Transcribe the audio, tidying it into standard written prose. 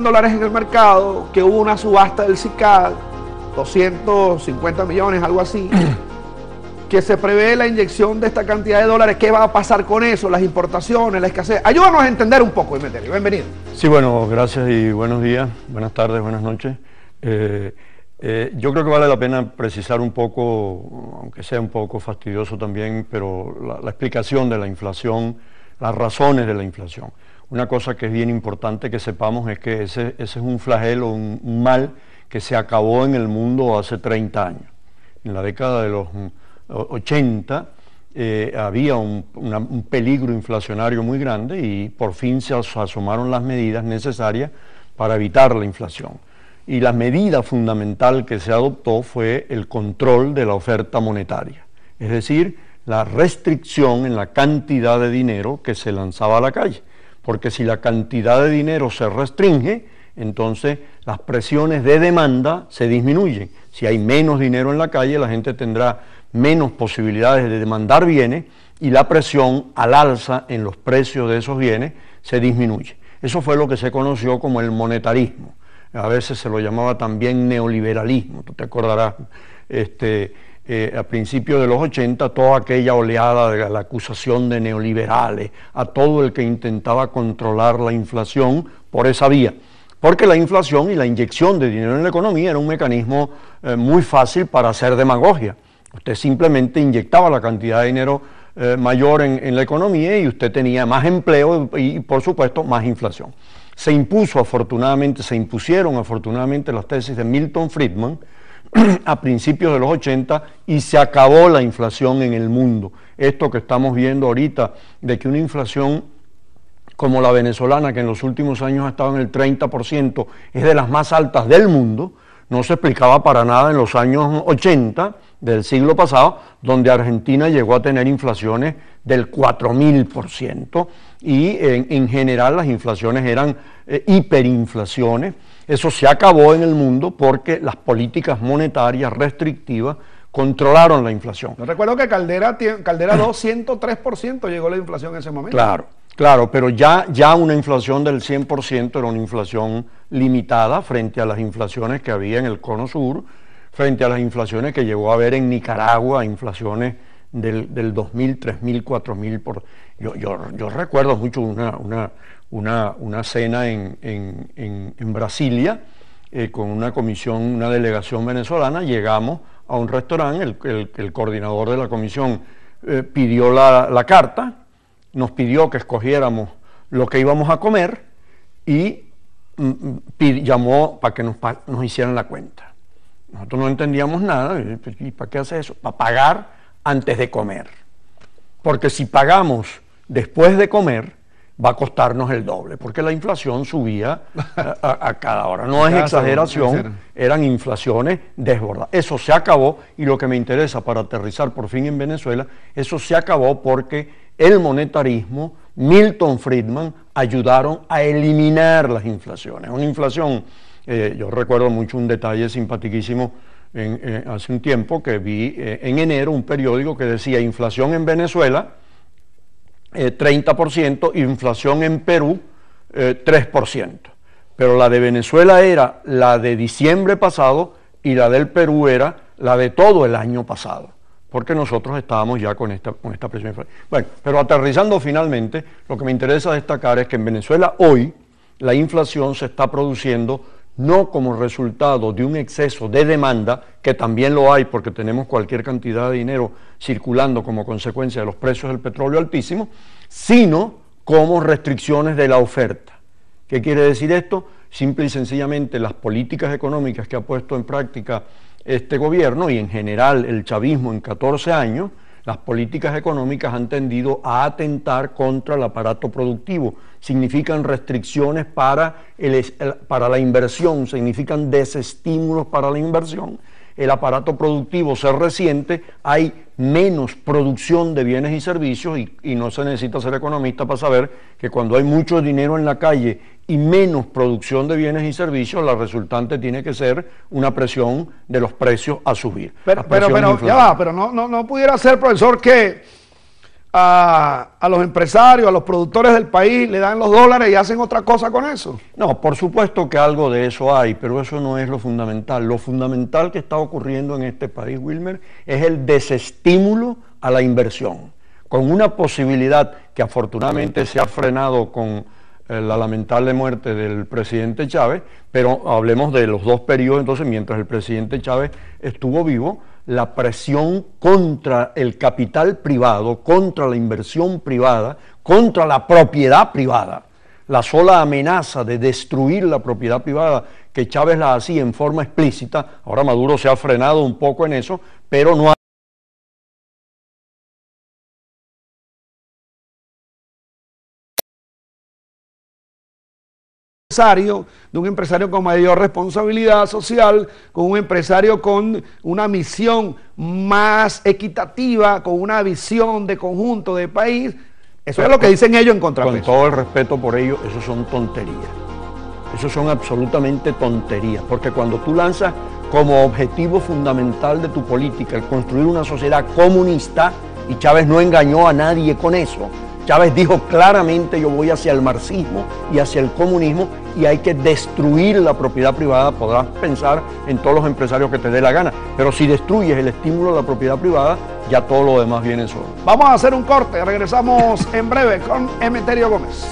dólares en el mercado, que hubo una subasta del SICAD, 250 millones, algo así, que se prevé la inyección de esta cantidad de dólares. ¿Qué va a pasar con eso? Las importaciones, la escasez. Ayúdanos a entender un poco, Emeterio. Bienvenido. Sí, bueno, gracias y buenos días, buenas tardes, buenas noches. Yo creo que vale la pena precisar un poco, aunque sea un poco fastidioso también, pero la explicación de la inflación, las razones de la inflación. Una cosa que es bien importante que sepamos es que ese es un flagelo, un mal que se acabó en el mundo hace 30 años. En la década de los 80 había un peligro inflacionario muy grande y por fin se asomaron las medidas necesarias para evitar la inflación. Y la medida fundamental que se adoptó fue el control de la oferta monetaria, es decir, la restricción en la cantidad de dinero que se lanzaba a la calle, porque si la cantidad de dinero se restringe, entonces las presiones de demanda se disminuyen. Si hay menos dinero en la calle, la gente tendrá menos posibilidades de demandar bienes y la presión al alza en los precios de esos bienes se disminuye. Eso fue lo que se conoció como el monetarismo. A veces se lo llamaba también neoliberalismo. Tú te acordarás, a principios de los 80, toda aquella oleada de la acusación de neoliberales, a todo el que intentaba controlar la inflación por esa vía. Porque la inflación y la inyección de dinero en la economía era un mecanismo muy fácil para hacer demagogia. Usted simplemente inyectaba la cantidad de dinero mayor en la economía y usted tenía más empleo y por supuesto más inflación. Se impusieron afortunadamente las tesis de Milton Friedman a principios de los 80 y se acabó la inflación en el mundo. Esto que estamos viendo ahorita de que una inflación como la venezolana, que en los últimos años ha estado en el 30%, es de las más altas del mundo, no se explicaba para nada en los años 80 del siglo pasado, donde Argentina llegó a tener inflaciones del 4000% y en general las inflaciones eran hiperinflaciones. Eso se acabó en el mundo porque las políticas monetarias restrictivas controlaron la inflación. Yo recuerdo que Caldera 2, 103% llegó la inflación en ese momento. Claro, pero ya una inflación del 100% era una inflación limitada frente a las inflaciones que había en el Cono Sur, frente a las inflaciones que llegó a haber en Nicaragua, inflaciones del 2.000, 3.000, 4.000%. Yo recuerdo mucho una cena en Brasilia con una comisión, una delegación venezolana. Llegamos a un restaurante, el coordinador de la comisión pidió la carta, nos pidió que escogiéramos lo que íbamos a comer y llamó para que nos hicieran la cuenta. Nosotros no entendíamos nada. ¿Y para qué hace eso? Para pagar antes de comer. Porque si pagamos después de comer, va a costarnos el doble, porque la inflación subía a cada hora. No es exageración, eran inflaciones desbordadas. Eso se acabó y lo que me interesa para aterrizar por fin en Venezuela, eso se acabó porque el monetarismo, Milton Friedman, ayudaron a eliminar las inflaciones. Una inflación, yo recuerdo mucho un detalle simpaticísimo hace un tiempo que vi en enero un periódico que decía inflación en Venezuela 30%, inflación en Perú 3%. Pero la de Venezuela era la de diciembre pasado y la del Perú era la de todo el año pasado, porque nosotros estábamos ya con esta presión. Bueno, pero aterrizando finalmente, lo que me interesa destacar es que en Venezuela hoy la inflación se está produciendo no como resultado de un exceso de demanda, que también lo hay porque tenemos cualquier cantidad de dinero circulando como consecuencia de los precios del petróleo altísimos, sino como restricciones de la oferta. ¿Qué quiere decir esto? Simple y sencillamente las políticas económicas que ha puesto en práctica este gobierno y en general el chavismo en 14 años, las políticas económicas han tendido a atentar contra el aparato productivo. Significan restricciones para la inversión, significan desestímulos para la inversión. El aparato productivo se resiente, hay menos producción de bienes y servicios y no se necesita ser economista para saber que cuando hay mucho dinero en la calle y menos producción de bienes y servicios, la resultante tiene que ser una presión de los precios a subir. Pero no pudiera ser, profesor, que a los empresarios, a los productores del país, le dan los dólares y hacen otra cosa con eso? No, por supuesto que algo de eso hay, pero eso no es lo fundamental. Lo fundamental que está ocurriendo en este país, Wilmer, es el desestímulo a la inversión, con una posibilidad que afortunadamente se ha frenado con la lamentable muerte del presidente Chávez, pero hablemos de los dos periodos. Entonces, mientras el presidente Chávez estuvo vivo, la presión contra el capital privado, contra la inversión privada, contra la propiedad privada, la sola amenaza de destruir la propiedad privada que Chávez la hacía en forma explícita. Ahora Maduro se ha frenado un poco en eso, pero no ha de un empresario con mayor responsabilidad social, con un empresario con una misión más equitativa, con una visión de conjunto de país. Eso es lo que dicen ellos en contrapeso. Con todo el respeto por ellos, eso son tonterías. Eso son absolutamente tonterías, porque cuando tú lanzas como objetivo fundamental de tu política el construir una sociedad comunista, y Chávez no engañó a nadie con eso. Chávez dijo claramente: yo voy hacia el marxismo y hacia el comunismo, y hay que destruir la propiedad privada. Podrás pensar en todos los empresarios que te dé la gana, pero si destruyes el estímulo a la propiedad privada, ya todo lo demás viene solo. Vamos a hacer un corte, regresamos en breve con Emeterio Gómez.